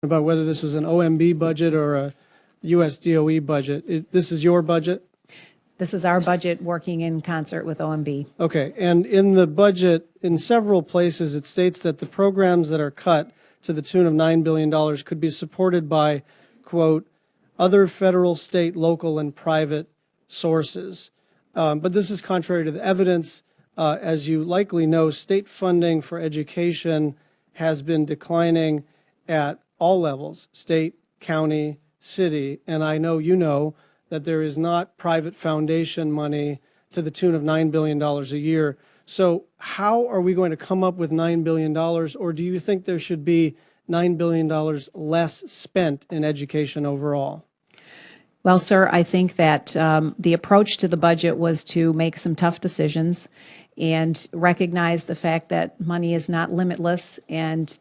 about whether this was an OMB budget or a US DOE budget. This is your budget? This is our budget working in concert with OMB. Okay, and in the budget, in several places, it states that the programs that are cut to the tune of $9 billion could be supported by, quote, other federal, state, local, and private sources. But this is contrary to the evidence. As you likely know, state funding for education has been declining at all levels, state, county, city, and I know you know that there is not private foundation money to the tune of $9 billion a year. So how are we going to come up with $9 billion, or do you think there should be $9 billion less spent in education overall? Well, sir, I think that the approach to the budget was to make some tough decisions and recognize the fact that money is not limitless and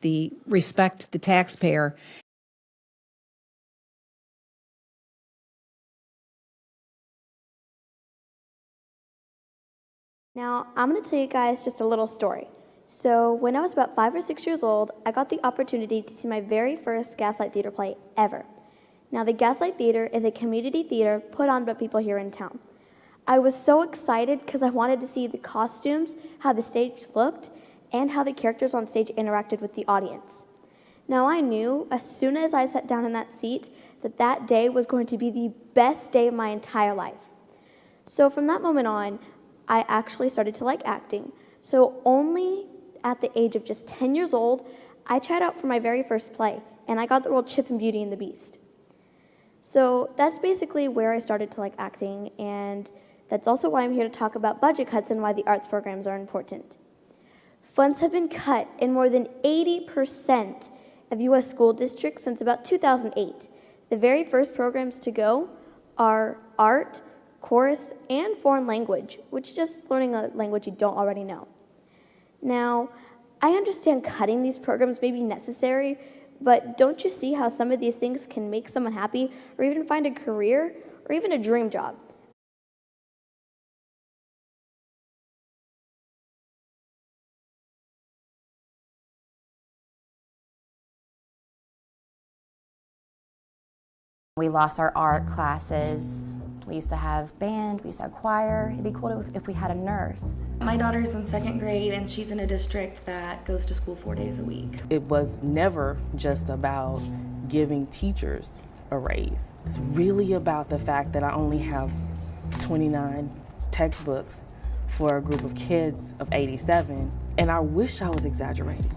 respect the taxpayer. Now, I'm going to tell you guys just a little story. So, when I was about 5 or 6 years old, I got the opportunity to see my very first Gaslight Theater play ever. Now, the Gaslight Theater is a community theater put on by people here in town. I was so excited because I wanted to see the costumes, how the stage looked, and how the characters on stage interacted with the audience. Now, I knew as soon as I sat down in that seat that that day was going to be the best day of my entire life. So, from that moment on, I actually started to like acting. So only at the age of just 10 years old, I tried out for my very first play, and I got the role Chip in Beauty and the Beast. So that's basically where I started to like acting, and that's also why I'm here to talk about budget cuts and why the arts programs are important. Funds have been cut in more than 80% of U.S. school districts since about 2008. The very first programs to go are art, chorus, and foreign language, which is just learning a language you don't already know. Now, I understand cutting these programs may be necessary, but don't you see how some of these things can make someone happy, or even find a career, or even a dream job? We lost our art classes. We used to have band, we used to have choir. It'd be cool if we had a nurse. My daughter's in 2nd grade and she's in a district that goes to school 4 days a week. It was never just about giving teachers a raise. It's really about the fact that I only have 29 textbooks for a group of kids of 87, and I wish I was exaggerating.